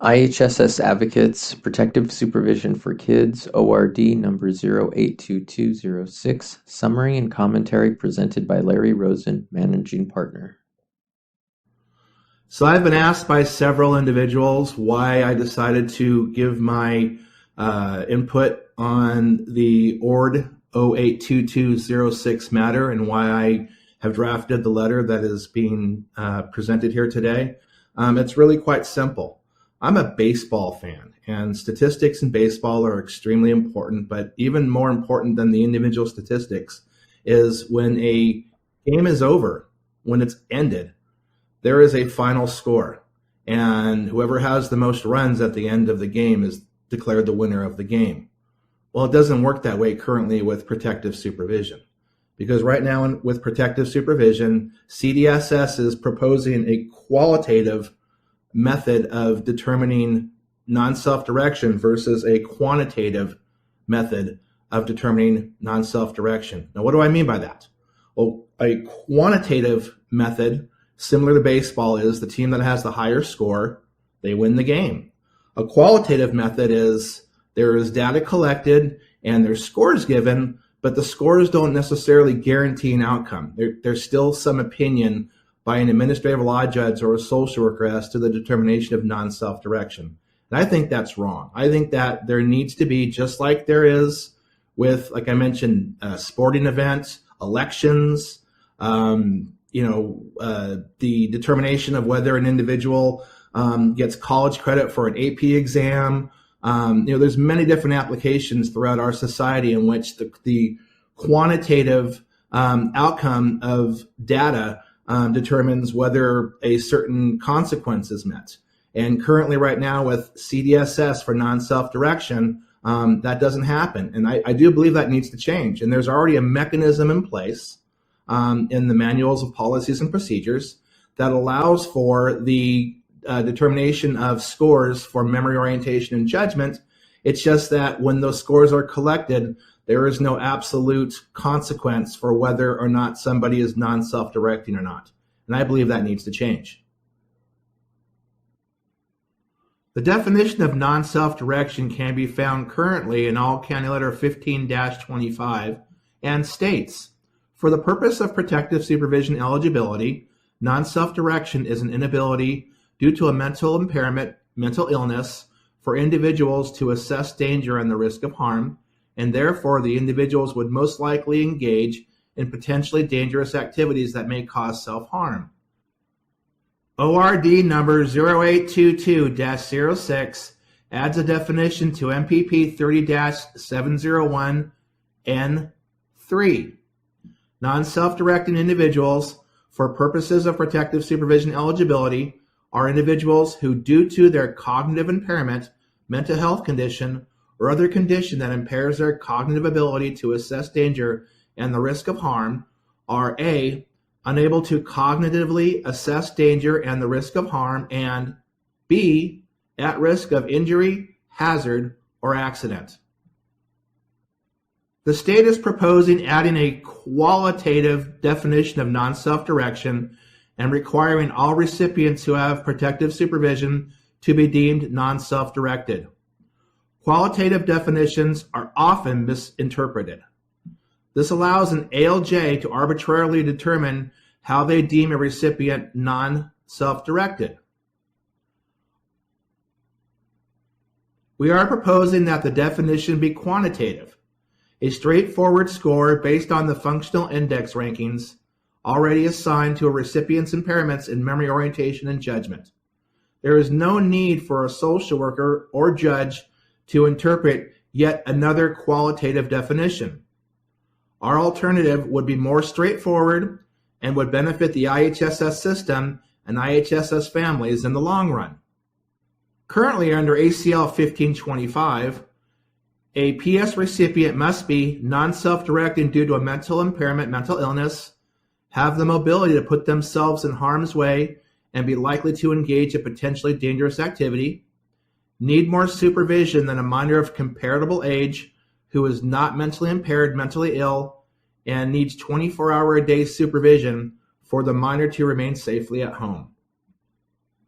IHSS Advocates, Protective Supervision for Kids, ORD number 0822-06, summary and commentary presented by Larry Rosen, Managing Partner. So I've been asked by several individuals why I decided to give my input on the ORD-0822-06 matter and why I have drafted the letter that is being presented here today. It's really quite simple. I'm a baseball fan, and statistics in baseball are extremely important, but even more important than the individual statistics is when a game is over, when it's ended, there is a final score, and whoever has the most runs at the end of the game is declared the winner of the game. Well, it doesn't work that way currently with protective supervision, because right now with protective supervision, CDSS is proposing a qualitative method of determining non-self-direction versus a quantitative method of determining non-self-direction. Now, what do I mean by that? Well, a quantitative method, similar to baseball, is the team that has the higher score, they win the game. A qualitative method is there is data collected and there's scores given, but the scores don't necessarily guarantee an outcome. There's still some opinion by an administrative law judge or a social worker as to the determination of non-self-direction. And I think that's wrong. I think that there needs to be, just like there is with, like I mentioned, sporting events, elections, the determination of whether an individual gets college credit for an AP exam. There's many different applications throughout our society in which the quantitative outcome of data determines whether a certain consequence is met. And currently right now with CDSS for non-self-direction, that doesn't happen. And I do believe that needs to change. And there's already a mechanism in place in the manuals of policies and procedures that allows for the determination of scores for memory orientation and judgment. It's just that when those scores are collected, there is no absolute consequence for whether or not somebody is non-self-directing or not. And I believe that needs to change. The definition of non-self-direction can be found currently in All County Letter 15-25 and states, for the purpose of protective supervision eligibility, non-self-direction is an inability due to a mental impairment, mental illness, for individuals to assess danger and the risk of harm, and therefore the individuals would most likely engage in potentially dangerous activities that may cause self-harm. ORD number 0822-06 adds a definition to MPP 30-701N3. Non-self-directing individuals, for purposes of protective supervision eligibility, are individuals who, due to their cognitive impairment, mental health condition, or other condition that impairs their cognitive ability to assess danger and the risk of harm, are A, unable to cognitively assess danger and the risk of harm, and B, at risk of injury, hazard, or accident. The state is proposing adding a qualitative definition of non-self-direction and requiring all recipients who have protective supervision to be deemed non-self-directed. Qualitative definitions are often misinterpreted. This allows an ALJ to arbitrarily determine how they deem a recipient non-self-directed. We are proposing that the definition be quantitative, a straightforward score based on the functional index rankings already assigned to a recipient's impairments in memory orientation and judgment. There is no need for a social worker or judge to interpret yet another qualitative definition. Our alternative would be more straightforward and would benefit the IHSS system and IHSS families in the long run. Currently under ACL 1525, a PS recipient must be non-self-directing due to a mental impairment, mental illness, have the mobility to put themselves in harm's way and be likely to engage in potentially dangerous activity, need more supervision than a minor of comparable age who is not mentally impaired, mentally ill, and needs 24-hour-a-day supervision for the minor to remain safely at home.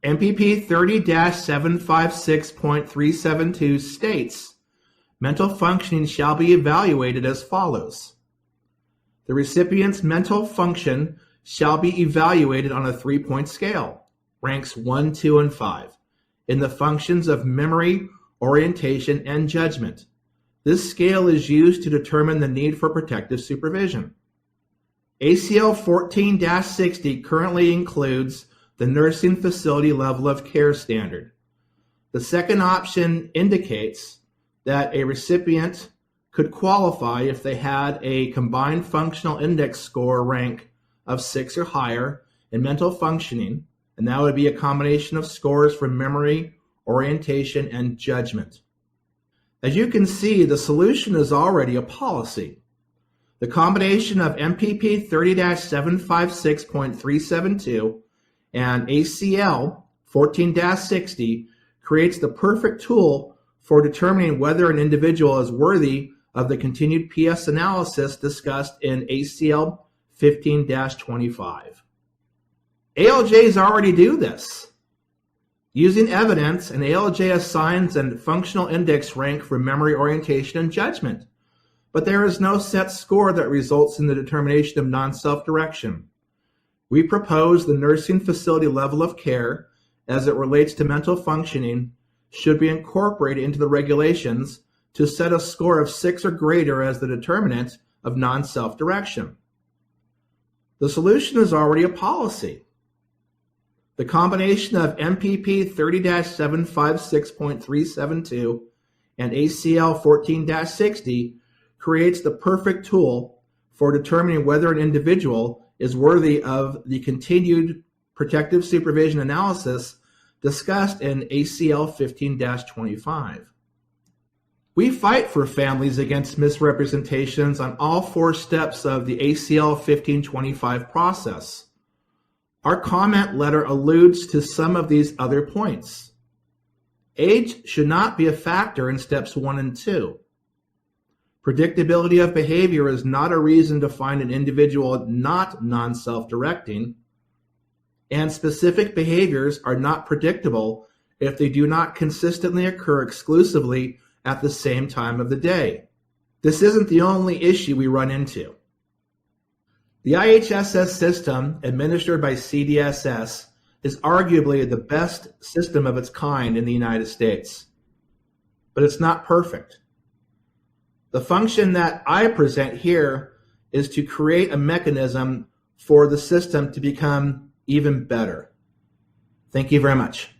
MPP 30-756.372 states, mental functioning shall be evaluated as follows. The recipient's mental function shall be evaluated on a 3-point scale, ranks 1, 2, and 5, in the functions of memory, orientation, and judgment. This scale is used to determine the need for protective supervision. ACL 14-60 currently includes the nursing facility level of care standard. The second option indicates that a recipient could qualify if they had a combined functional index score rank of 6 or higher in mental functioning, and that would be a combination of scores for memory, orientation, and judgment. As you can see, the solution is already a policy. The combination of MPP 30-756.372 and ACL 14-60 creates the perfect tool for determining whether an individual is worthy of the continued PS analysis discussed in ACL 15-25. ALJs already do this. Using evidence, an ALJ assigns a functional index rank for memory, orientation, and judgment, but there is no set score that results in the determination of non-self-direction. We propose the nursing facility level of care, as it relates to mental functioning, should be incorporated into the regulations to set a score of 6 or greater as the determinant of non-self-direction. The solution is already a policy. The combination of MPP 30-756.372 and ACL 14-60 creates the perfect tool for determining whether an individual is worthy of the continued protective supervision analysis discussed in ACL 15-25. We fight for families against misrepresentations on all 4 steps of the ACL 1525 process. Our comment letter alludes to some of these other points. Age should not be a factor in steps 1 and 2. Predictability of behavior is not a reason to find an individual not non-self-directing, and specific behaviors are not predictable if they do not consistently occur exclusively at the same time of the day. This isn't the only issue we run into. The IHSS system, administered by CDSS, is arguably the best system of its kind in the United States, but it's not perfect. The function that I present here is to create a mechanism for the system to become even better. Thank you very much.